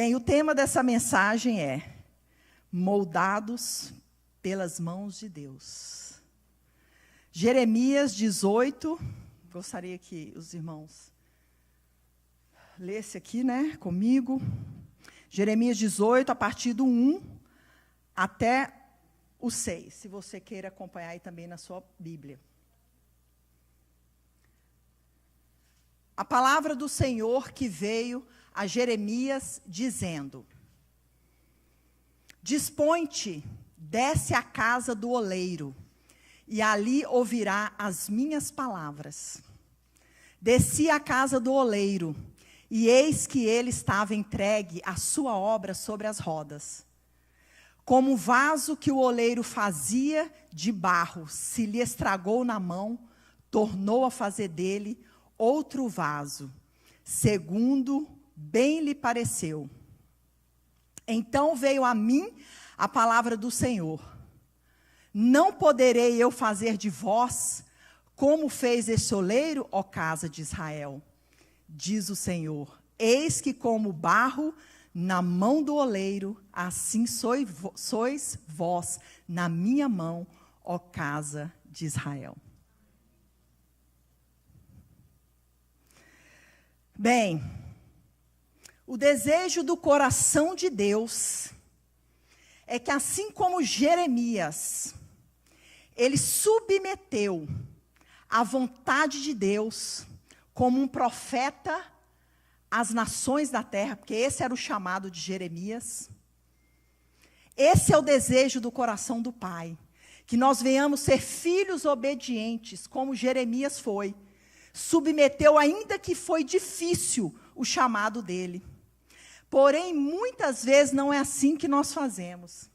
Bem, o tema dessa mensagem é moldados pelas mãos de Deus. Jeremias 18, gostaria que os irmãos lessem aqui, comigo. Jeremias 18, a partir do 1 até o 6, se você queira acompanhar aí também na sua Bíblia. A palavra do Senhor que veio a Jeremias dizendo: Dispõe-te, desce à casa do oleiro, e ali ouvirá as minhas palavras. Desci à casa do oleiro, e eis que ele estava entregue à sua obra sobre as rodas. Como um vaso que o oleiro fazia de barro, se lhe estragou na mão, tornou a fazer dele outro vaso, segundo bem lhe pareceu. Então veio a mim a palavra do Senhor: Não poderei eu fazer de vós como fez este oleiro, ó casa de Israel? Diz o Senhor: Eis que como barro na mão do oleiro, assim sois vós na minha mão, ó casa de Israel. Bem, o desejo do coração de Deus é que, assim como Jeremias, ele submeteu a vontade de Deus como um profeta às nações da terra, porque esse era o chamado de Jeremias. Esse é o desejo do coração do Pai, que nós venhamos ser filhos obedientes, como Jeremias foi. Submeteu, ainda que foi difícil, o chamado dele. Porém, muitas vezes não é assim que nós fazemos.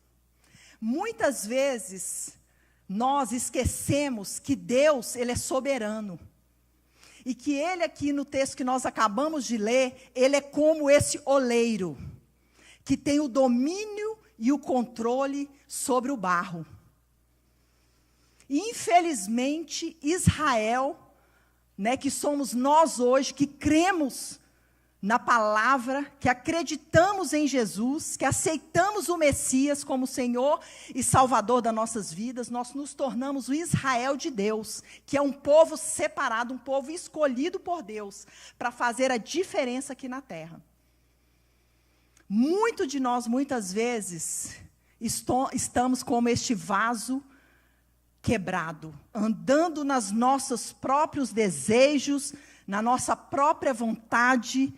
Muitas vezes nós esquecemos que Deus, ele é soberano. E que ele aqui no texto que nós acabamos de ler, ele é como esse oleiro, que tem o domínio e o controle sobre o barro. E, infelizmente, Israel, que somos nós hoje, que cremos na palavra, que acreditamos em Jesus, que aceitamos o Messias como Senhor e Salvador das nossas vidas, nós nos tornamos o Israel de Deus, que é um povo separado, um povo escolhido por Deus, para fazer a diferença aqui na terra. Muito de nós, muitas vezes, estamos como este vaso quebrado, andando nos nossos próprios desejos, na nossa própria vontade,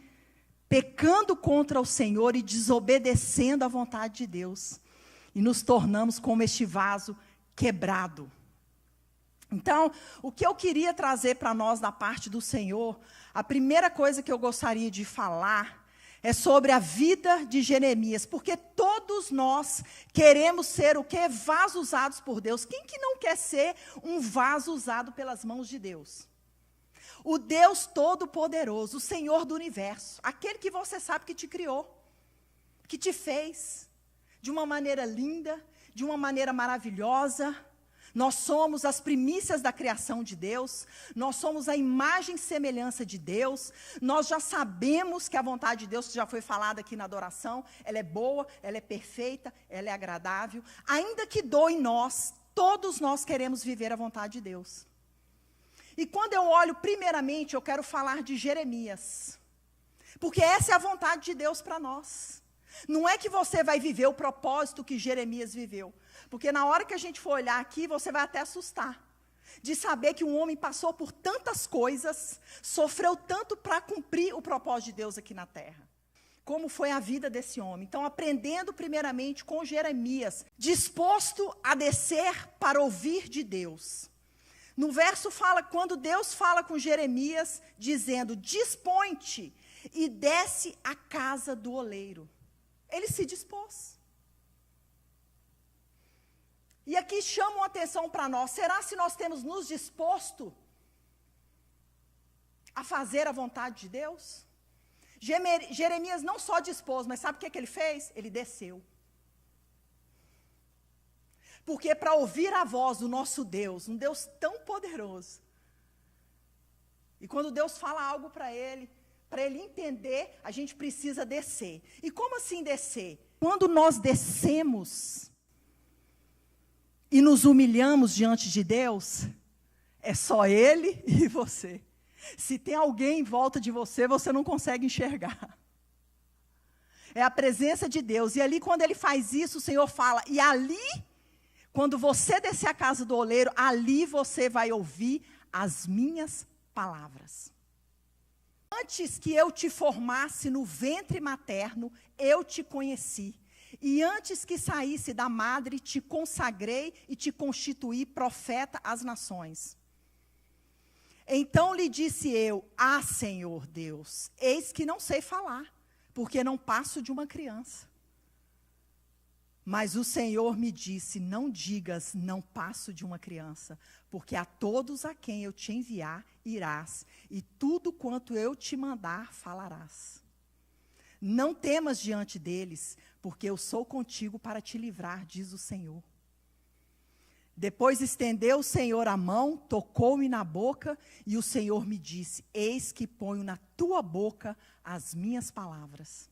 pecando contra o Senhor e desobedecendo à vontade de Deus. E nos tornamos como este vaso quebrado. Então, o que eu queria trazer para nós da parte do Senhor, a primeira coisa que eu gostaria de falar é sobre a vida de Jeremias, porque todos nós queremos ser o quê? Vasos usados por Deus. Quem que não quer ser um vaso usado pelas mãos de Deus? O Deus Todo-Poderoso, o Senhor do Universo, aquele que você sabe que te criou, que te fez de uma maneira linda, de uma maneira maravilhosa. Nós somos as primícias da criação de Deus, nós somos a imagem e semelhança de Deus, nós já sabemos que a vontade de Deus, que já foi falada aqui na adoração, ela é boa, ela é perfeita, ela é agradável. Ainda que doa em nós, todos nós queremos viver a vontade de Deus. E quando eu olho, primeiramente, eu quero falar de Jeremias, porque essa é a vontade de Deus para nós. Não é que você vai viver o propósito que Jeremias viveu, porque na hora que a gente for olhar aqui, você vai até assustar, de saber que um homem passou por tantas coisas, sofreu tanto para cumprir o propósito de Deus aqui na terra. Como foi a vida desse homem. Então, aprendendo primeiramente com Jeremias, disposto a descer para ouvir de Deus. No verso fala, quando Deus fala com Jeremias, dizendo: dispõe-te e desce à casa do oleiro. Ele se dispôs. E aqui chamam a atenção para nós. Será se nós temos nos disposto a fazer a vontade de Deus? Jeremias não só dispôs, mas sabe o que ele fez? Ele desceu. Porque para ouvir a voz do nosso Deus, um Deus tão poderoso, e quando Deus fala algo para ele, para ele entender, a gente precisa descer. E como assim descer? Quando nós descemos e nos humilhamos diante de Deus, é só Ele e você. Se tem alguém em volta de você, você não consegue enxergar. É a presença de Deus. E ali, quando Ele faz isso, o Senhor fala, e ali, quando você descer a casa do oleiro, ali você vai ouvir as minhas palavras. Antes que eu te formasse no ventre materno, eu te conheci. E antes que saísse da madre, te consagrei e te constituí profeta às nações. Então lhe disse eu, Senhor Deus, eis que não sei falar, porque não passo de uma criança. Mas o Senhor me disse, não digas, não passo de uma criança, porque a todos a quem eu te enviar, irás, e tudo quanto eu te mandar, falarás. Não temas diante deles, porque eu sou contigo para te livrar, diz o Senhor. Depois estendeu o Senhor a mão, tocou-me na boca, e o Senhor me disse, eis que ponho na tua boca as minhas palavras.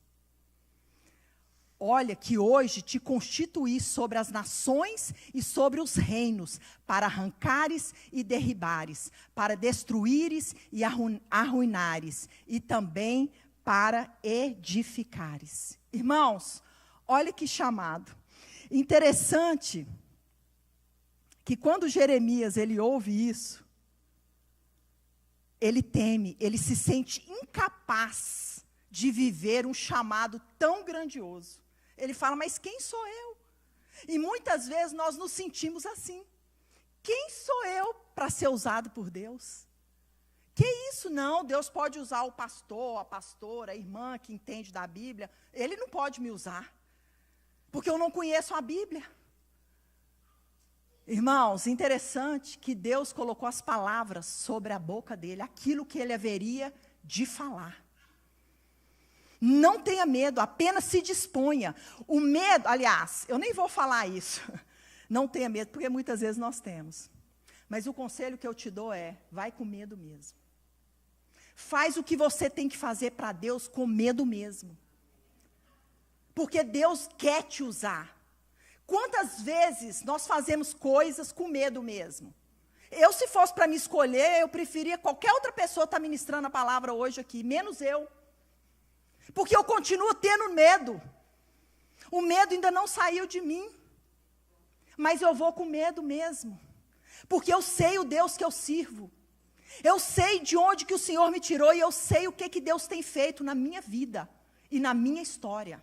Olha que hoje te constituí sobre as nações e sobre os reinos, para arrancares e derribares, para destruíres e arruinares, e também para edificares. Irmãos, olha que chamado. Interessante que quando Jeremias ele ouve isso, ele teme, ele se sente incapaz de viver um chamado tão grandioso. Ele fala, mas quem sou eu? E muitas vezes nós nos sentimos assim. Quem sou eu para ser usado por Deus? Que isso não, Deus pode usar o pastor, a pastora, a irmã que entende da Bíblia. Ele não pode me usar, porque eu não conheço a Bíblia. Irmãos, interessante que Deus colocou as palavras sobre a boca dele, aquilo que ele haveria de falar. Não tenha medo, apenas se disponha. O medo, aliás, eu nem vou falar isso. Não tenha medo, porque muitas vezes nós temos. Mas o conselho que eu te dou é, vai com medo mesmo. Faz o que você tem que fazer para Deus com medo mesmo. Porque Deus quer te usar. Quantas vezes nós fazemos coisas com medo mesmo? Eu, se fosse para me escolher, eu preferia qualquer outra pessoa estar ministrando a palavra hoje aqui, menos eu. Porque eu continuo tendo medo. O medo ainda não saiu de mim. Mas eu vou com medo mesmo. Porque eu sei o Deus que eu sirvo. Eu sei de onde que o Senhor me tirou e eu sei o que Deus tem feito na minha vida e na minha história.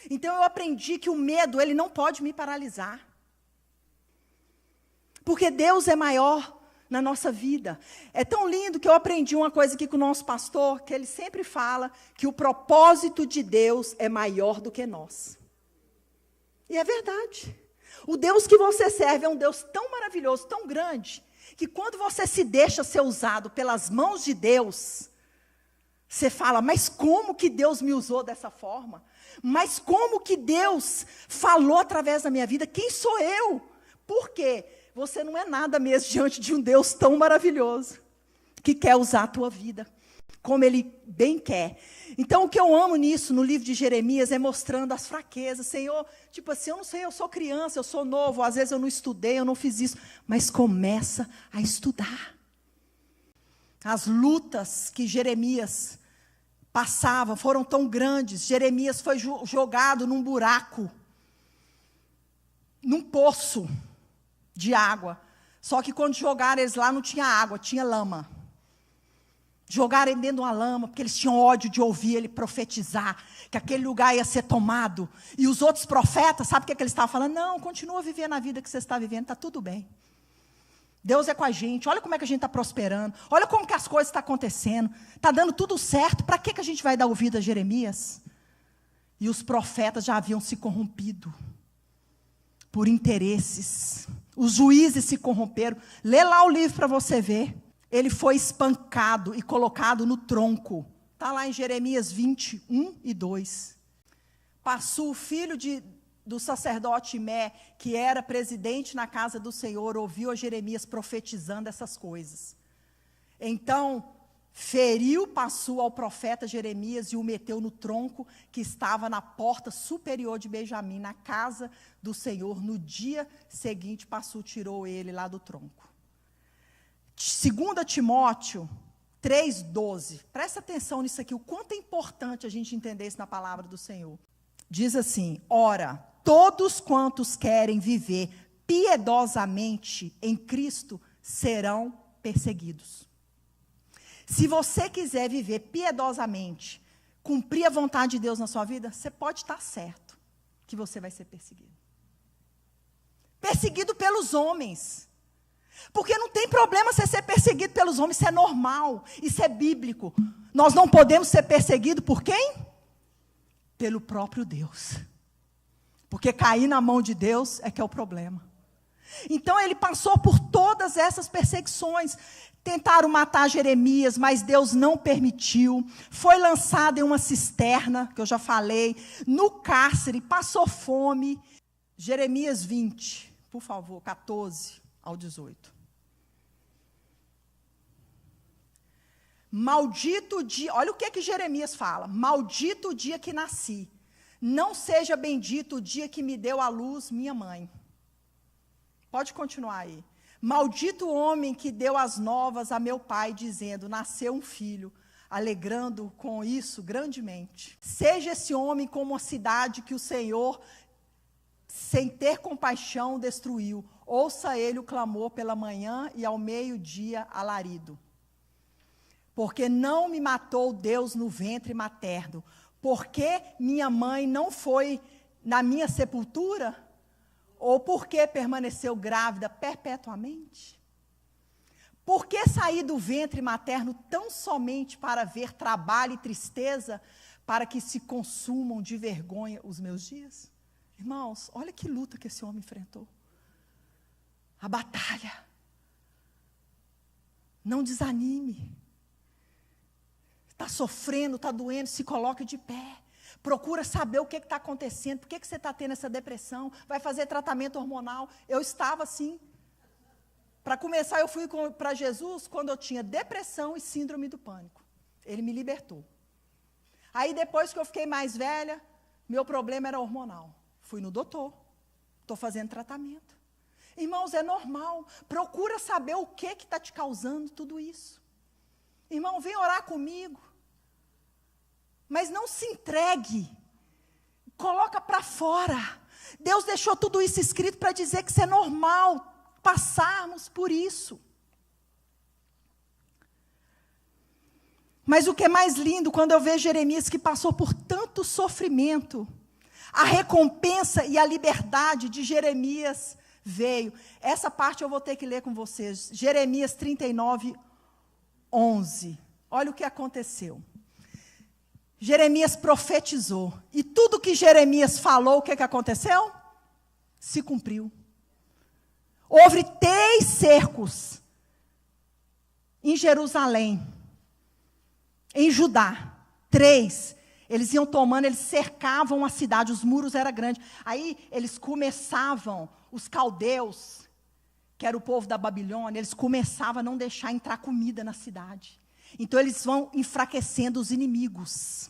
Então eu aprendi que o medo, ele não pode me paralisar. Porque Deus é maior na nossa vida. É tão lindo que eu aprendi uma coisa aqui com o nosso pastor, que ele sempre fala que o propósito de Deus é maior do que nós. E é verdade. O Deus que você serve é um Deus tão maravilhoso, tão grande, que quando você se deixa ser usado pelas mãos de Deus, você fala, mas como que Deus me usou dessa forma? Mas como que Deus falou através da minha vida? Quem sou eu? Por quê? Você não é nada mesmo diante de um Deus tão maravilhoso, que quer usar a tua vida, como Ele bem quer. Então, o que eu amo nisso, no livro de Jeremias, é mostrando as fraquezas. Senhor, tipo assim, eu não sei, eu sou criança, eu sou novo, às vezes eu não estudei, eu não fiz isso. Mas começa a estudar. As lutas que Jeremias passava foram tão grandes. Jeremias foi jogado num buraco, num poço de água. Só que quando jogaram eles lá, não tinha água, tinha lama. Jogaram ele dentro de uma lama, porque eles tinham ódio de ouvir ele profetizar, que aquele lugar ia ser tomado. E os outros profetas, sabe o que eles estavam falando? Não, continua vivendo a vida que você está vivendo, está tudo bem. Deus é com a gente, olha como é que a gente está prosperando, olha como que as coisas estão acontecendo, está dando tudo certo, para que a gente vai dar ouvido a Jeremias? E os profetas já haviam se corrompido por interesses, os juízes se corromperam. Lê lá o livro para você ver. Ele foi espancado e colocado no tronco. Está lá em Jeremias 21 e 2. Passou, filho do sacerdote Imé, que era presidente na casa do Senhor, ouviu a Jeremias profetizando essas coisas. Então, feriu, passou ao profeta Jeremias e o meteu no tronco que estava na porta superior de Benjamim, na casa do Senhor. No dia seguinte, passou, tirou ele lá do tronco. 2 Timóteo 3,12. Presta atenção nisso aqui, o quanto é importante a gente entender isso na palavra do Senhor. Diz assim: ora, todos quantos querem viver piedosamente em Cristo serão perseguidos. Se você quiser viver piedosamente, cumprir a vontade de Deus na sua vida, você pode estar certo que você vai ser perseguido. Perseguido pelos homens. Porque não tem problema você ser perseguido pelos homens, isso é normal, isso é bíblico. Nós não podemos ser perseguidos por quem? Pelo próprio Deus. Porque cair na mão de Deus é que é o problema. Então ele passou por todas essas perseguições. Tentaram matar Jeremias, mas Deus não permitiu. Foi lançado em uma cisterna, que eu já falei, no cárcere, passou fome. Jeremias 20, por favor, 14 ao 18. Maldito o dia, olha o que Jeremias fala: maldito o dia que nasci, não seja bendito o dia que me deu à luz minha mãe. Pode continuar aí. Maldito o homem que deu as novas a meu pai, dizendo: nasceu um filho, alegrando com isso grandemente. Seja esse homem como uma cidade que o Senhor, sem ter compaixão, destruiu. Ouça ele o clamor pela manhã e ao meio-dia alarido. Porque não me matou Deus no ventre materno, porque minha mãe não foi na minha sepultura, ou porque permaneceu grávida perpetuamente? Por que saí do ventre materno tão somente para ver trabalho e tristeza, para que se consumam de vergonha os meus dias? Irmãos, olha que luta que esse homem enfrentou. A batalha. Não desanime. Está sofrendo, está doendo, se coloque de pé. Procura saber o que está acontecendo, por que você está tendo essa depressão, vai fazer tratamento hormonal. Eu estava assim. Para começar, eu fui para Jesus quando eu tinha depressão e síndrome do pânico. Ele me libertou. Aí depois que eu fiquei mais velha, meu problema era hormonal. Fui no doutor, estou fazendo tratamento. Irmãos, é normal, procura saber o que está te causando tudo isso. Irmão, vem orar comigo. Mas não se entregue. Coloca para fora. Deus deixou tudo isso escrito para dizer que isso é normal passarmos por isso. Mas o que é mais lindo, quando eu vejo Jeremias que passou por tanto sofrimento, a recompensa e a liberdade de Jeremias veio. Essa parte eu vou ter que ler com vocês. Jeremias 39, 11. Olha o que aconteceu. Jeremias profetizou. E tudo que Jeremias falou, o que aconteceu? Se cumpriu. Houve 3 cercos em Jerusalém, em Judá. 3. Eles iam tomando, eles cercavam a cidade, os muros eram grandes. Aí eles começavam, os caldeus, que era o povo da Babilônia, eles começavam a não deixar entrar comida na cidade. Então eles vão enfraquecendo os inimigos.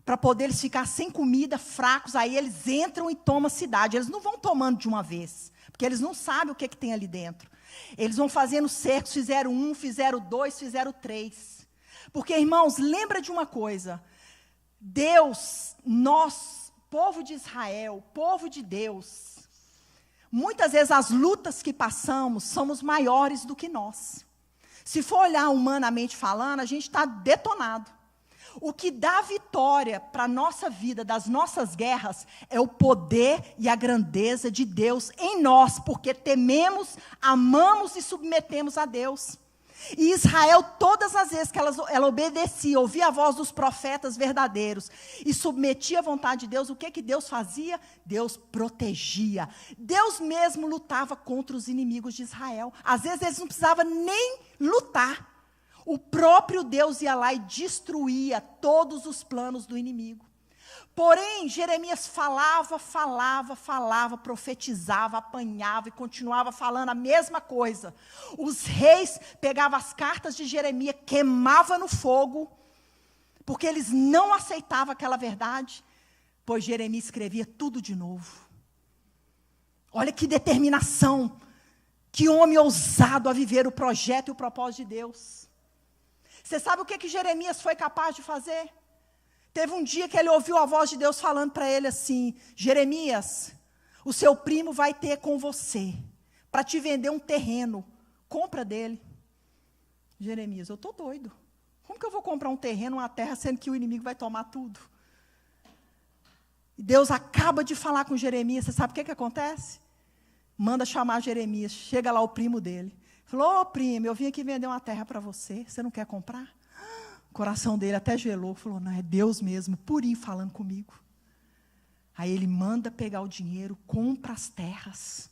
Para poder eles ficar sem comida, fracos, aí eles entram e tomam a cidade. Eles não vão tomando de uma vez, porque eles não sabem o que tem ali dentro. Eles vão fazendo cercos, fizeram 1, fizeram 2, fizeram 3. Porque, irmãos, lembra de uma coisa. Deus, nós, povo de Israel, povo de Deus, muitas vezes as lutas que passamos somos maiores do que nós. Se for olhar humanamente falando, a gente está detonado. O que dá vitória para a nossa vida, das nossas guerras, é o poder e a grandeza de Deus em nós, porque tememos, amamos e submetemos a Deus. E Israel, todas as vezes que ela obedecia, ouvia a voz dos profetas verdadeiros e submetia à vontade de Deus, o que Deus fazia? Deus protegia. Deus mesmo lutava contra os inimigos de Israel. Às vezes eles não precisavam nem lutar. O próprio Deus ia lá e destruía todos os planos do inimigo. Porém, Jeremias falava, profetizava, apanhava e continuava falando a mesma coisa. Os reis pegavam as cartas de Jeremias, queimavam no fogo, porque eles não aceitavam aquela verdade, pois Jeremias escrevia tudo de novo. Olha que determinação, que homem ousado a viver o projeto e o propósito de Deus. Você sabe o que Jeremias foi capaz de fazer? Teve um dia que ele ouviu a voz de Deus falando para ele assim: Jeremias, o seu primo vai ter com você, para te vender um terreno, compra dele. Jeremias, eu estou doido. Como que eu vou comprar um terreno, uma terra, sendo que o inimigo vai tomar tudo? E Deus acaba de falar com Jeremias, você sabe o que acontece? Manda chamar Jeremias, chega lá o primo dele. Falou: ô primo, eu vim aqui vender uma terra para você, você não quer comprar? O coração dele até gelou, falou: não, é Deus mesmo, purinho falando comigo. Aí ele manda pegar o dinheiro, compra as terras,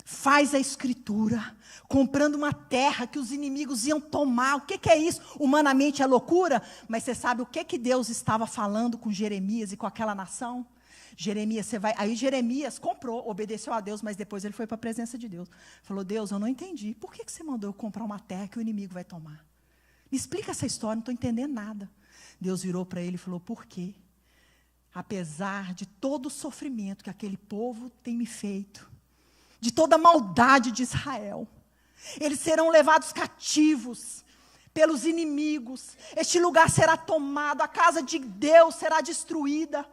faz a escritura, comprando uma terra que os inimigos iam tomar. O que é isso? Humanamente é loucura, mas você sabe o que Deus estava falando com Jeremias e com aquela nação? Jeremias, você vai... Aí Jeremias comprou, obedeceu a Deus, mas depois ele foi para a presença de Deus. Falou: Deus, eu não entendi, por que você mandou eu comprar uma terra que o inimigo vai tomar? Me explica essa história, não estou entendendo nada. Deus virou para ele e falou: por quê? Apesar de todo o sofrimento que aquele povo tem me feito, de toda a maldade de Israel, eles serão levados cativos pelos inimigos, este lugar será tomado, a casa de Deus será destruída,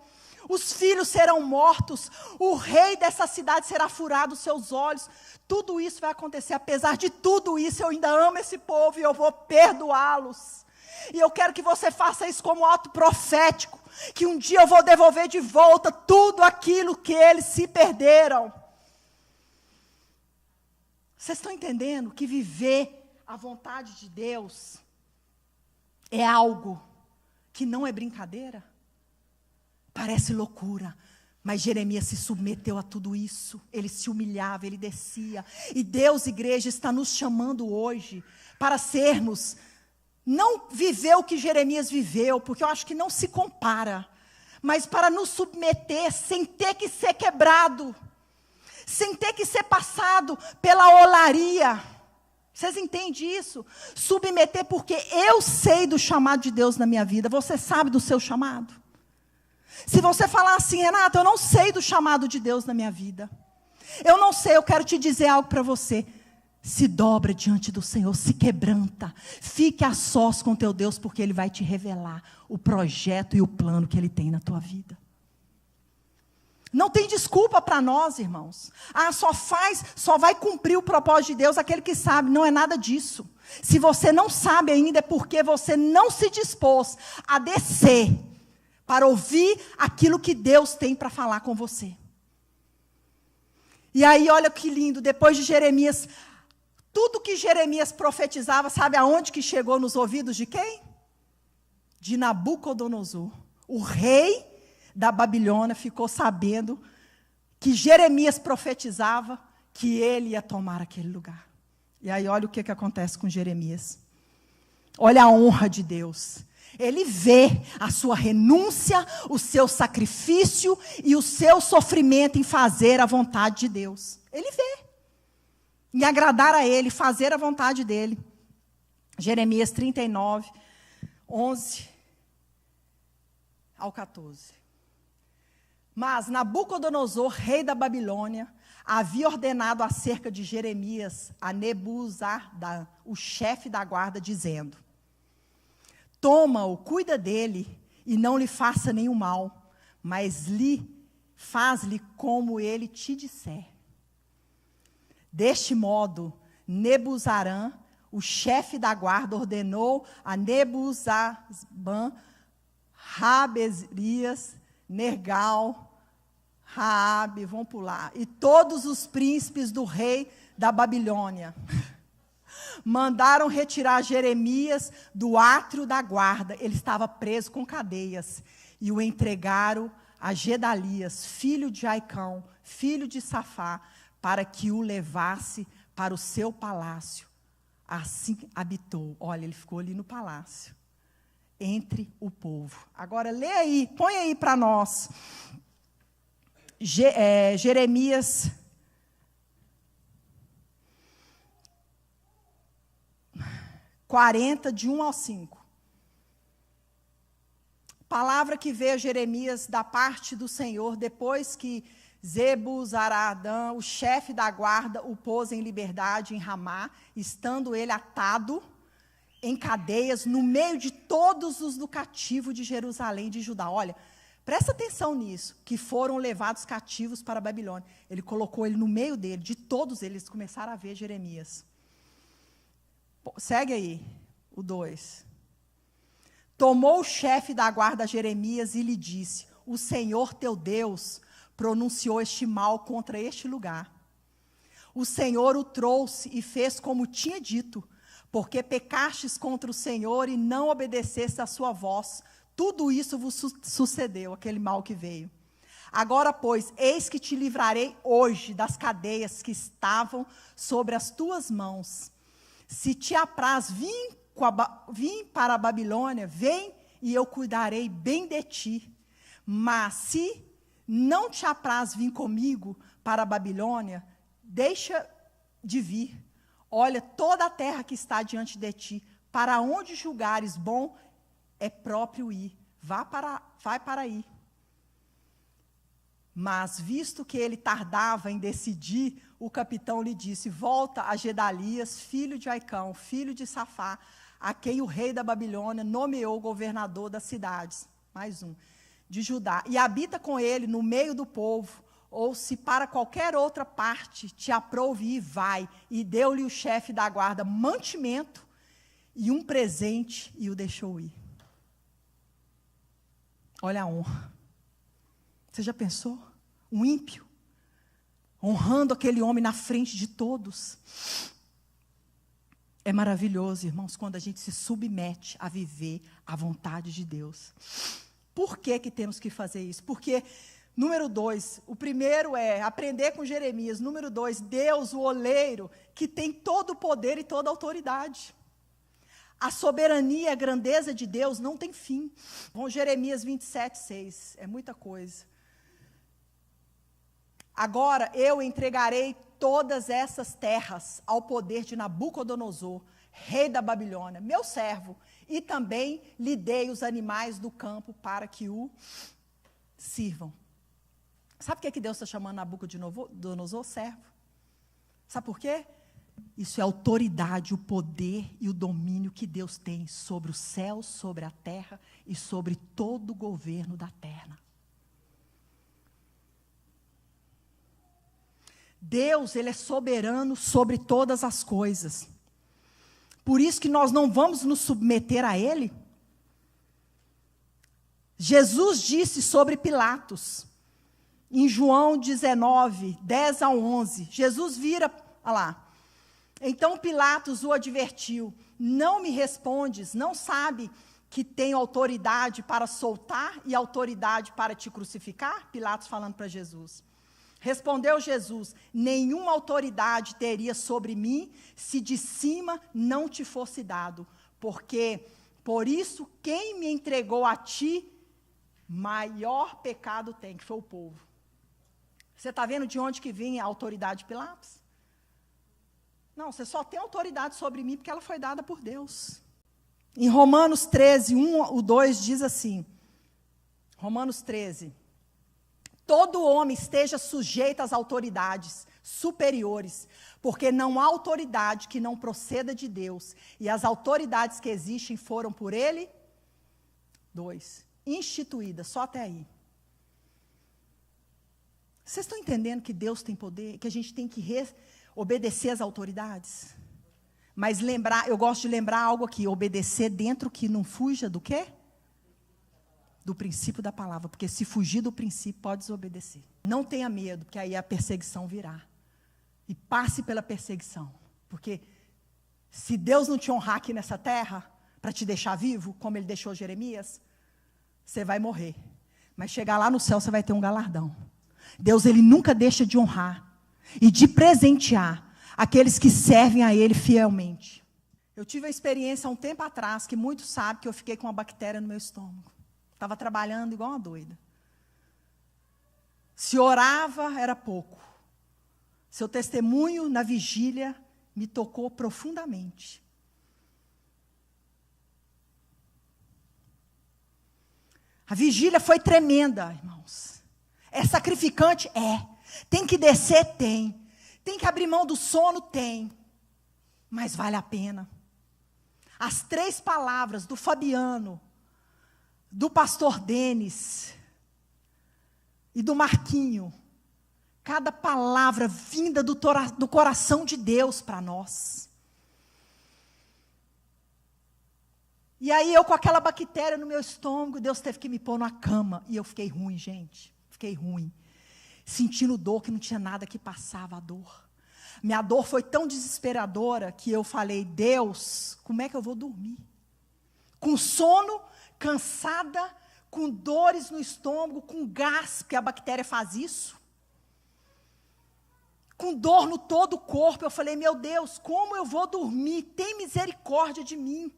os filhos serão mortos, o rei dessa cidade será furado os seus olhos. Tudo isso vai acontecer. Apesar de tudo isso, eu ainda amo esse povo e eu vou perdoá-los. E eu quero que você faça isso como ato profético, que um dia eu vou devolver de volta tudo aquilo que eles se perderam. Vocês estão entendendo que viver a vontade de Deus é algo que não é brincadeira? Parece loucura, mas Jeremias se submeteu a tudo isso. Ele se humilhava, ele descia. E Deus, igreja, está nos chamando hoje para sermos, não viver o que Jeremias viveu, porque eu acho que não se compara, mas para nos submeter sem ter que ser quebrado, sem ter que ser passado pela olaria. Vocês entendem isso? Submeter porque eu sei do chamado de Deus na minha vida. Você sabe do seu chamado? Se você falar assim: Renata, eu não sei do chamado de Deus na minha vida, eu não sei, eu quero te dizer algo para você. Se dobra diante do Senhor, se quebranta, fique a sós com teu Deus, porque Ele vai te revelar o projeto e o plano que Ele tem na tua vida. Não tem desculpa para nós, irmãos. Só vai cumprir o propósito de Deus aquele que sabe. Não é nada disso. Se você não sabe ainda, é porque você não se dispôs a descer para ouvir aquilo que Deus tem para falar com você. E aí, olha que lindo, depois de Jeremias, tudo que Jeremias profetizava, sabe aonde que chegou nos ouvidos de quem? De Nabucodonosor. O rei da Babilônia ficou sabendo que Jeremias profetizava que ele ia tomar aquele lugar. E aí, olha o que acontece com Jeremias. Olha a honra de Deus. Ele vê a sua renúncia, o seu sacrifício e o seu sofrimento em fazer a vontade de Deus. Ele vê. Em agradar a Ele, fazer a vontade dEle. Jeremias 39, 11 ao 14. Mas Nabucodonosor, rei da Babilônia, havia ordenado acerca de Jeremias a Nebuzaradan, o chefe da guarda, dizendo: toma-o, cuida dele, e não lhe faça nenhum mal, mas faz-lhe como ele te disser. Deste modo, Nebuzaradan, o chefe da guarda, ordenou a Nebuzaradan, Rabezrias, Nergal, Raabe, vamos pular, e todos os príncipes do rei da Babilônia mandaram retirar Jeremias do átrio da guarda. Ele estava preso com cadeias, e o entregaram a Gedalias, filho de Aicão, filho de Safá, para que o levasse para o seu palácio. Assim habitou. Olha, ele ficou ali no palácio. entre o povo. Agora, lê aí, põe aí para nós. Jeremias 40, de 1 ao 5. Palavra que veio a Jeremias da parte do Senhor, depois que Zebus-Aradã, o chefe da guarda, o pôs em liberdade em Ramá, estando ele atado em cadeias, no meio de todos os do cativo de Jerusalém, de Judá. Olha, presta atenção nisso, que foram levados cativos para a Babilônia. Ele colocou ele no meio dele, de todos eles começaram a ver Jeremias. Segue aí, o 2. Tomou o chefe da guarda Jeremias e lhe disse: o Senhor teu Deus pronunciou este mal contra este lugar. O Senhor o trouxe e fez como tinha dito, porque pecastes contra o Senhor e não obedeceste à sua voz. Tudo isso vos sucedeu, aquele mal que veio. Agora, pois, eis que te livrarei hoje das cadeias que estavam sobre as tuas mãos. Se te apraz vim para a Babilônia, vem e eu cuidarei bem de ti. Mas se não te apraz vir comigo para a Babilônia, deixa de vir. Olha, toda a terra que está diante de ti, para onde julgares bom, é próprio ir. Vai para aí. Mas, visto que ele tardava em decidir, o capitão lhe disse: volta a Gedalias, filho de Aicão, filho de Safá, a quem o rei da Babilônia nomeou governador das cidades, mais um, de Judá, e habita com ele no meio do povo, ou se para qualquer outra parte te aprouve ir, vai. E deu-lhe o chefe da guarda mantimento e um presente, e o deixou ir. Olha a honra. Você já pensou? Um ímpio, honrando aquele homem na frente de todos. É maravilhoso, irmãos, quando a gente se submete a viver a vontade de Deus. Por que temos que fazer isso? Porque, número 2, o primeiro é aprender com Jeremias. Número 2, Deus, o oleiro, que tem todo o poder e toda a autoridade. A soberania e a grandeza de Deus não tem fim. Bom, Jeremias 27, 6, é muita coisa. Agora eu entregarei todas essas terras ao poder de Nabucodonosor, rei da Babilônia, meu servo, e também lhe dei os animais do campo para que o sirvam. Sabe por que Deus está chamando Nabucodonosor servo? Sabe por quê? Isso é a autoridade, o poder e o domínio que Deus tem sobre os céus, sobre a terra e sobre todo o governo da terra. Deus, Ele é soberano sobre todas as coisas. Por isso que nós não vamos nos submeter a Ele. Jesus disse sobre Pilatos, em João 19, 10 a 11, Jesus vira, olha lá. Então Pilatos o advertiu: não me respondes, não sabe que tenho autoridade para soltar e autoridade para te crucificar? Pilatos falando para Jesus. Respondeu Jesus: nenhuma autoridade teria sobre mim se de cima não te fosse dado, porque por isso quem me entregou a ti, maior pecado tem, que foi o povo. Você está vendo de onde que vinha a autoridade de Pilatos? Não, você só tem autoridade sobre mim porque ela foi dada por Deus. Em Romanos 13, 1, o 2 diz assim, Romanos 13, todo homem esteja sujeito às autoridades superiores, porque não há autoridade que não proceda de Deus, e as autoridades que existem foram por ele, 2, instituídas, só até aí. Vocês estão entendendo que Deus tem poder, que a gente tem que obedecer às autoridades? Mas lembrar, eu gosto de lembrar algo aqui, obedecer dentro que não fuja do quê? Do princípio da palavra, porque se fugir do princípio, pode desobedecer. Não tenha medo, porque aí a perseguição virá. E passe pela perseguição, porque se Deus não te honrar aqui nessa terra, para te deixar vivo, como Ele deixou Jeremias, você vai morrer. Mas chegar lá no céu, você vai ter um galardão. Deus, Ele nunca deixa de honrar e de presentear aqueles que servem a Ele fielmente. Eu tive a experiência há um tempo atrás, que muitos sabem que eu fiquei com uma bactéria no meu estômago. Estava trabalhando igual uma doida. Se orava, era pouco. Seu testemunho na vigília me tocou profundamente. A vigília foi tremenda, irmãos. É sacrificante? É. Tem que descer? Tem. Tem que abrir mão do sono? Tem. Mas vale a pena. As 3 palavras do Fabiano, do pastor Denis e do Marquinho, cada palavra vinda do coração de Deus para nós. E aí eu com aquela bactéria no meu estômago, Deus teve que me pôr na cama. E eu fiquei ruim, gente. Fiquei ruim. Sentindo dor, que não tinha nada que passava a dor. Minha dor foi tão desesperadora que eu falei, Deus, como é que eu vou dormir? Com sono, cansada, com dores no estômago, com gás, porque a bactéria faz isso. Com dor no todo o corpo, eu falei, meu Deus, como eu vou dormir? Tem misericórdia de mim.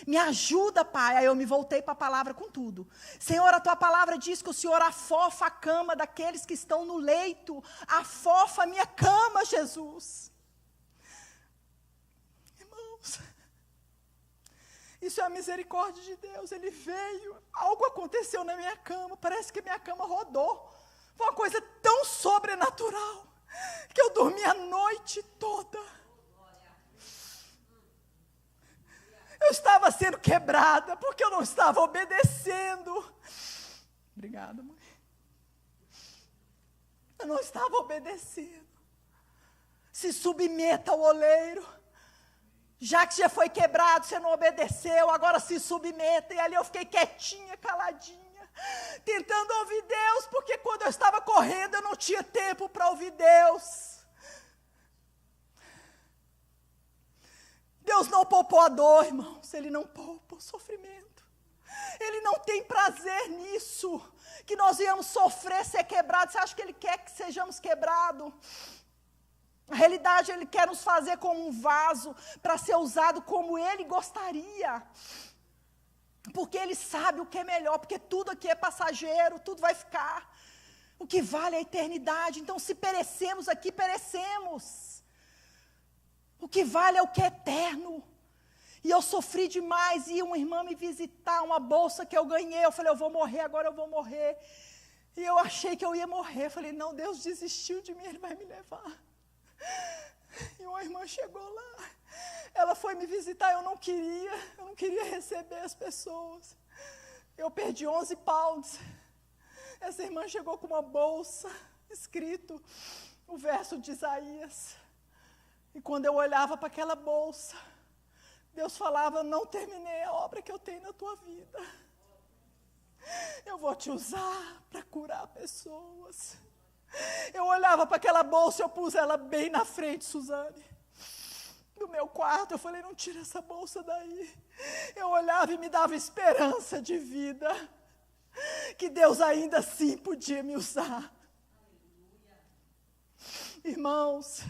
Me ajuda, Pai. Aí eu me voltei para a palavra com tudo. Senhor, a tua palavra diz que o Senhor afofa a cama daqueles que estão no leito. Afofa a minha cama, Jesus. Irmãos, isso é a misericórdia de Deus. Ele veio, algo aconteceu na minha cama. Parece que minha cama rodou. Foi uma coisa tão sobrenatural que eu dormi a noite toda. Eu estava sendo quebrada, porque eu não estava obedecendo. Obrigada, mãe. Eu não estava obedecendo. Se submeta ao oleiro. Já que já foi quebrado, você não obedeceu, agora se submeta. E ali eu fiquei quietinha, caladinha, tentando ouvir Deus, porque quando eu estava correndo, eu não tinha tempo para ouvir Deus. Deus não poupou a dor, irmãos. Ele não poupa o sofrimento. Ele não tem prazer nisso. Que nós íamos sofrer, ser quebrados. Você acha que Ele quer que sejamos quebrados? Na realidade, Ele quer nos fazer como um vaso para ser usado como Ele gostaria. Porque Ele sabe o que é melhor. Porque tudo aqui é passageiro, tudo vai ficar. O que vale é a eternidade. Então, se perecemos aqui, perecemos. O que vale é o que é eterno. E eu sofri demais. E uma irmã me visitar, uma bolsa que eu ganhei. Eu falei, eu vou morrer, agora eu vou morrer. E eu achei que eu ia morrer. Eu falei, não, Deus desistiu de mim, Ele vai me levar. E uma irmã chegou lá. Ela foi me visitar, eu não queria receber as pessoas. Eu perdi 11 pounds. Essa irmã chegou com uma bolsa, escrito o verso de Isaías. E quando eu olhava para aquela bolsa, Deus falava, não terminei a obra que eu tenho na tua vida. Eu vou te usar para curar pessoas. Eu olhava para aquela bolsa, eu pus ela bem na frente, Suzane, do meu quarto. Eu falei, não tira essa bolsa daí. Eu olhava e me dava esperança de vida, que Deus ainda assim podia me usar. Irmãos,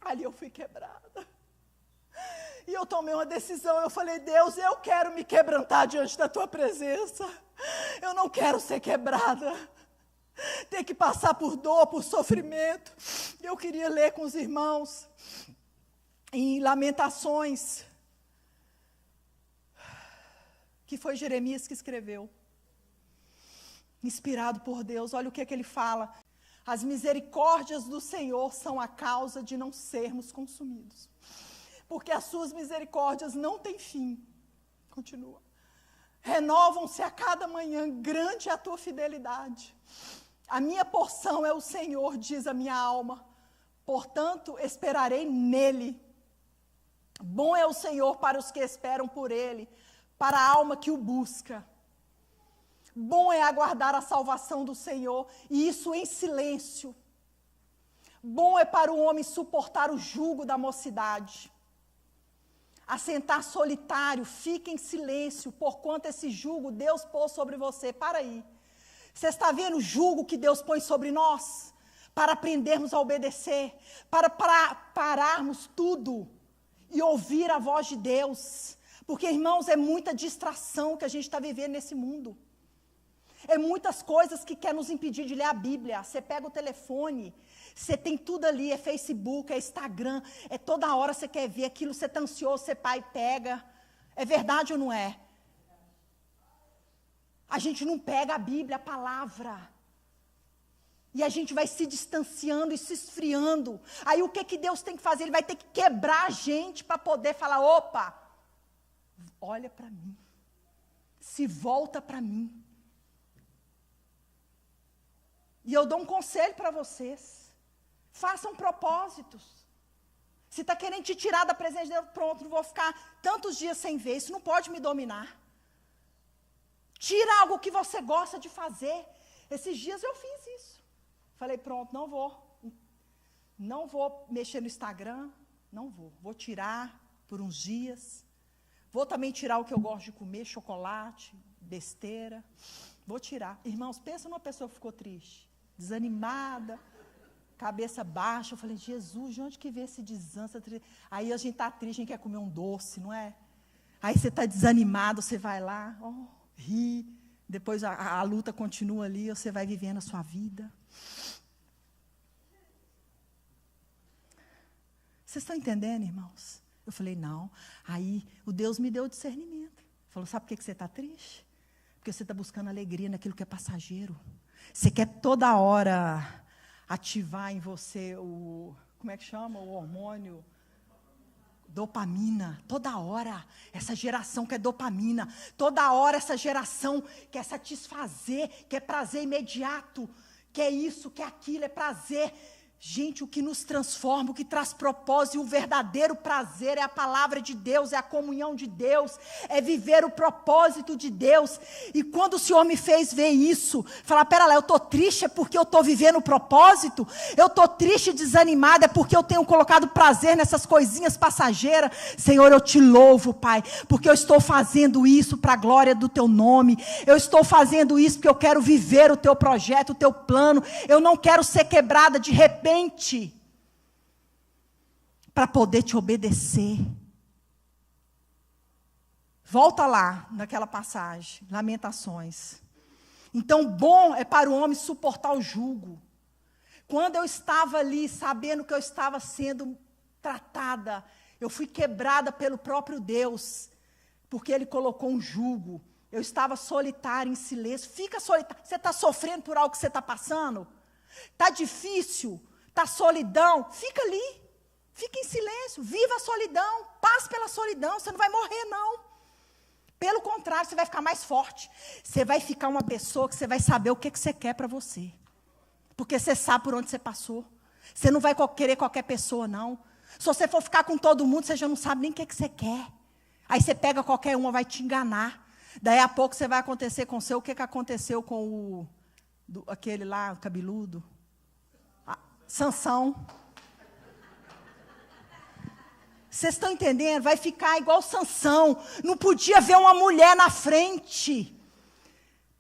ali eu fui quebrada. E eu tomei uma decisão, eu falei, Deus, eu quero me quebrantar diante da tua presença. Eu não quero ser quebrada. Ter que passar por dor, por sofrimento. Eu queria ler com os irmãos em Lamentações, que foi Jeremias que escreveu. Inspirado por Deus, olha o que ele fala. As misericórdias do Senhor são a causa de não sermos consumidos. Porque as suas misericórdias não têm fim. Continua. Renovam-se a cada manhã, grande é a tua fidelidade. A minha porção é o Senhor, diz a minha alma. Portanto, esperarei nele. Bom é o Senhor para os que esperam por ele, para a alma que o busca. Bom é aguardar a salvação do Senhor, e isso em silêncio. Bom é para o homem suportar o jugo da mocidade. Assentar solitário, fique em silêncio, porquanto esse jugo Deus pôs sobre você. Para aí. Você está vendo o jugo que Deus põe sobre nós? Para aprendermos a obedecer, para pararmos tudo e ouvir a voz de Deus. Porque, irmãos, é muita distração que a gente está vivendo nesse mundo. É muitas coisas que querem nos impedir de ler a Bíblia. Você pega o telefone, você tem tudo ali, é Facebook, é Instagram, é toda hora você quer ver aquilo, você está ansioso, você pai pega. É verdade ou não é? A gente não pega a Bíblia, a palavra. E a gente vai se distanciando e se esfriando. Aí o que Deus tem que fazer? Ele vai ter que quebrar a gente para poder falar, opa, olha para mim. Se volta para mim. E eu dou um conselho para vocês. Façam propósitos. Se está querendo te tirar da presença de Deus, pronto, não vou ficar tantos dias sem ver. Isso não pode me dominar. Tira algo que você gosta de fazer. Esses dias eu fiz isso. Falei, pronto, não vou mexer no Instagram, não vou. Vou tirar por uns dias. Vou também tirar o que eu gosto de comer, chocolate, besteira. Vou tirar. Irmãos, pensa numa pessoa que ficou triste, desanimada, cabeça baixa. Eu falei, Jesus, de onde que vem esse desânimo? Aí a gente está triste, a gente quer comer um doce, não é? Aí você está desanimado, você vai lá, ri. Depois a luta continua ali, você vai vivendo a sua vida. Vocês estão entendendo, irmãos? Eu falei, não. Aí o Deus me deu discernimento. Falou, sabe por que você está triste? Porque você está buscando alegria naquilo que é passageiro. Você quer toda hora ativar em você como é que chama? O hormônio dopamina. Toda hora. Essa geração quer dopamina. Toda hora essa geração quer satisfazer, quer prazer imediato. Quer isso, quer aquilo, é prazer. Gente, o que nos transforma, o que traz propósito e o verdadeiro prazer é a palavra de Deus, é a comunhão de Deus, é viver o propósito de Deus. E quando o Senhor me fez ver isso, falar, pera lá, eu estou triste é porque eu estou vivendo o propósito? Eu estou triste e desanimada é porque eu tenho colocado prazer nessas coisinhas passageiras? Senhor, eu te louvo, Pai, porque eu estou fazendo isso para a glória do Teu nome. Eu estou fazendo isso porque eu quero viver o Teu projeto, o Teu plano. Eu não quero ser quebrada de repente para poder te obedecer. Volta lá naquela passagem, Lamentações. Então, bom é para o homem suportar o jugo. Quando eu estava ali, sabendo que eu estava sendo tratada, eu fui quebrada pelo próprio Deus, porque Ele colocou um jugo. Eu estava solitária, em silêncio. Fica solitário. Você está sofrendo por algo que você está passando? Está difícil? Está solidão? Fica ali. Fica em silêncio. Viva a solidão. Passe pela solidão. Você não vai morrer, não. Pelo contrário, você vai ficar mais forte. Você vai ficar uma pessoa que você vai saber o que você quer para você. Porque você sabe por onde você passou. Você não vai querer qualquer pessoa, não. Se você for ficar com todo mundo, você já não sabe nem o que você quer. Aí você pega qualquer uma, vai te enganar. Daí a pouco você vai acontecer com o seu. O que aconteceu com aquele lá, o cabeludo? Sansão. Vocês estão entendendo? Vai ficar igual Sansão. Não podia ver uma mulher na frente.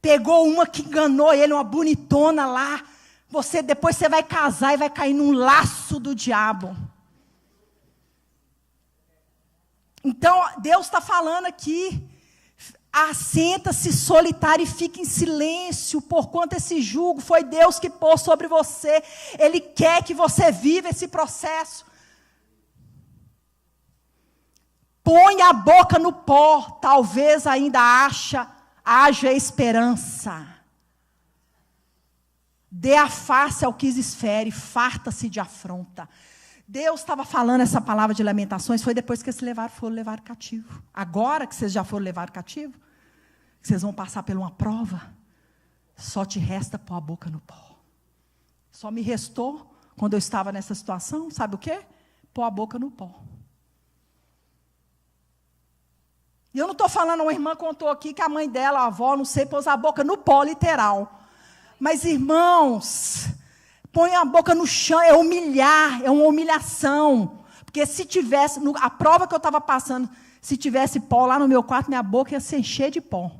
Pegou uma que enganou ele, uma bonitona lá. Depois você vai casar e vai cair num laço do diabo. Então, Deus está falando aqui. Assenta-se solitário e fique em silêncio, porquanto esse jugo foi Deus que pôs sobre você. Ele quer que você viva esse processo. Põe a boca no pó, talvez ainda haja esperança. Dê a face ao que esfere, farta-se de afronta. Deus estava falando essa palavra de Lamentações, foi depois que eles foram levados cativo. Agora que vocês já foram levados cativo, que vocês vão passar por uma prova, só te resta pôr a boca no pó. Só me restou, quando eu estava nessa situação, sabe o quê? Pôr a boca no pó. E eu não estou falando, uma irmã contou aqui que a mãe dela, a avó, não sei, pôs a boca no pó, literal. Mas, irmãos, põe a boca no chão, é humilhar, é uma humilhação. Porque se tivesse, a prova que eu estava passando, se tivesse pó lá no meu quarto, minha boca ia ser cheia de pó.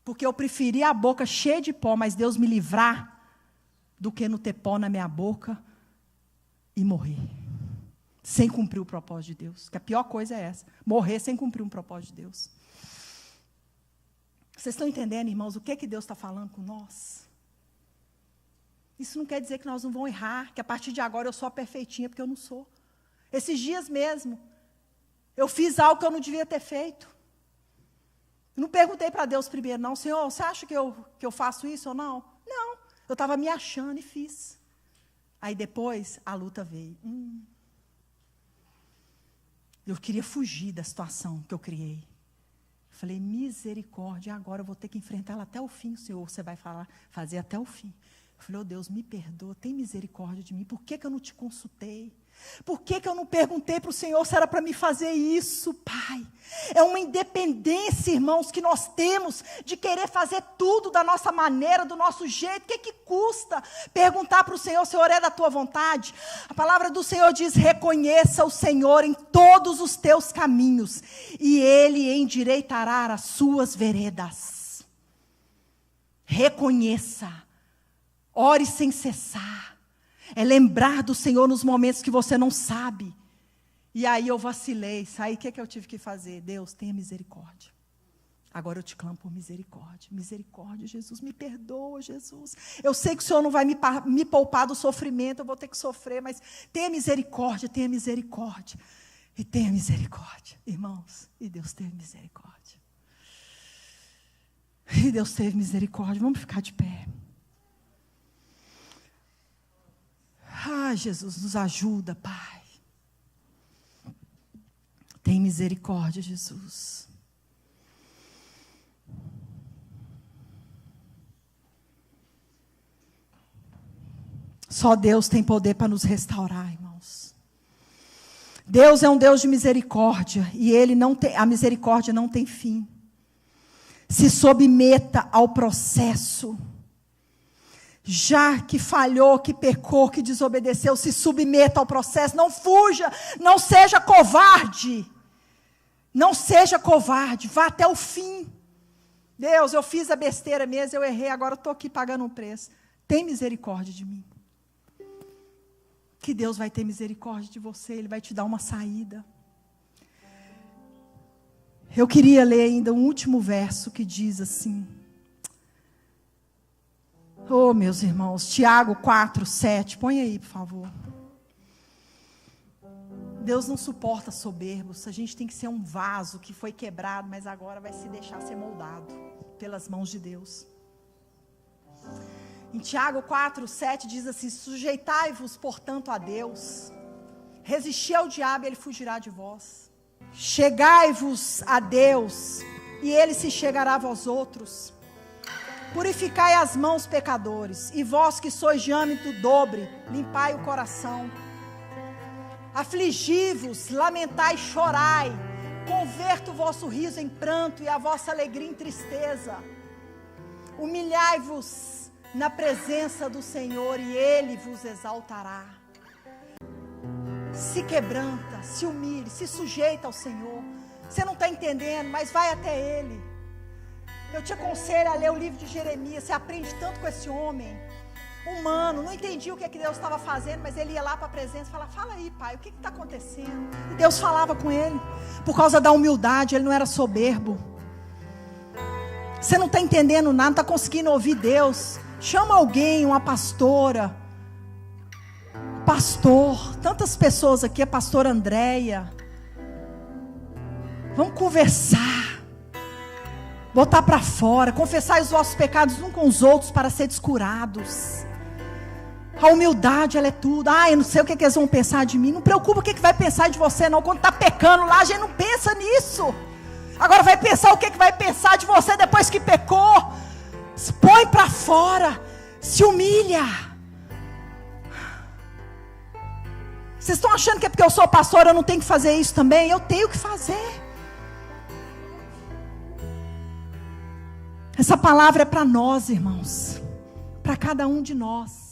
Porque eu preferia a boca cheia de pó, mas Deus me livrar do que não ter pó na minha boca e morrer. sem cumprir o propósito de Deus. Que a pior coisa é essa, morrer sem cumprir um propósito de Deus. Vocês estão entendendo, irmãos, o que Deus está falando com nós? Isso não quer dizer que nós não vamos errar, que a partir de agora eu sou a perfeitinha, porque eu não sou. Esses dias mesmo, eu fiz algo que eu não devia ter feito. Não perguntei para Deus primeiro, não, Senhor, você acha que eu faço isso ou não? Não, eu estava me achando e fiz. Aí depois, a luta veio. Eu queria fugir da situação que eu criei. Falei, misericórdia, agora eu vou ter que enfrentar ela até o fim, Senhor, você vai fazer até o fim. Eu falei, Deus, me perdoa, tem misericórdia de mim, por que eu não te consultei? Por que eu não perguntei para o Senhor se era para me fazer isso, Pai? É uma independência, irmãos, que nós temos de querer fazer tudo da nossa maneira, do nosso jeito. O que custa perguntar para o Senhor, Senhor, é da tua vontade? A palavra do Senhor diz, reconheça o Senhor em todos os teus caminhos, e Ele endireitará as suas veredas. Reconheça, ore sem cessar. É lembrar do Senhor nos momentos que você não sabe. E aí eu vacilei. Aí o que eu tive que fazer? Deus, tenha misericórdia. Agora eu te clamo por misericórdia. Misericórdia, Jesus, me perdoa, Jesus. Eu sei que o Senhor não vai me poupar do sofrimento, eu vou ter que sofrer, mas tenha misericórdia, tenha misericórdia. E tenha misericórdia, irmãos. E Deus teve misericórdia. E Deus teve misericórdia. Vamos ficar de pé. Ah, Jesus, nos ajuda, Pai. Tem misericórdia, Jesus. Só Deus tem poder para nos restaurar, irmãos. Deus é um Deus de misericórdia e a misericórdia não tem fim. Se submeta ao processo. Já que falhou, que pecou, que desobedeceu, se submeta ao processo, não fuja, não seja covarde. Não seja covarde, vá até o fim. Deus, eu fiz a besteira mesmo, eu errei, agora estou aqui pagando um preço. Tem misericórdia de mim. Que Deus vai ter misericórdia de você, Ele vai te dar uma saída. Eu queria ler ainda um último verso que diz assim. Oh, meus irmãos, Tiago 4, 7, põe aí, por favor. Deus não suporta soberbos, a gente tem que ser um vaso que foi quebrado, mas agora vai se deixar ser moldado pelas mãos de Deus. Em Tiago 4, 7 diz assim, sujeitai-vos, portanto, a Deus, resisti ao diabo e ele fugirá de vós. Chegai-vos a Deus e ele se chegará a vós outros. Purificai as mãos, pecadores, e vós que sois de âmbito dobre, limpai o coração. Afligi-vos, lamentai, chorai, converta o vosso riso em pranto e a vossa alegria em tristeza. Humilhai-vos na presença do Senhor e Ele vos exaltará. Se quebranta, se humilhe, se sujeita ao Senhor. Você não está entendendo, mas vai até Ele. Eu te aconselho a ler o livro de Jeremias, você aprende tanto com esse homem, humano, não entendia o que Deus estava fazendo, mas ele ia lá para a presença e falava, fala aí, pai, o que está acontecendo? E Deus falava com ele, por causa da humildade, ele não era soberbo. Você não está entendendo nada, não está conseguindo ouvir Deus, chama alguém, uma pastora, pastor, tantas pessoas aqui, a pastora Andréia, vamos conversar, botar para fora, confessar os vossos pecados uns com os outros para seres curados. A humildade, ela é tudo. Eu não sei o que eles vão pensar de mim. Não preocupa o que vai pensar de você não. Quando está pecando lá, a gente não pensa nisso. Agora vai pensar o que vai pensar de você depois que pecou. Se põe para fora, se humilha. Vocês estão achando que é porque eu sou pastor eu não tenho que fazer isso também? Eu tenho que fazer. Essa palavra é para nós, irmãos, para cada um de nós.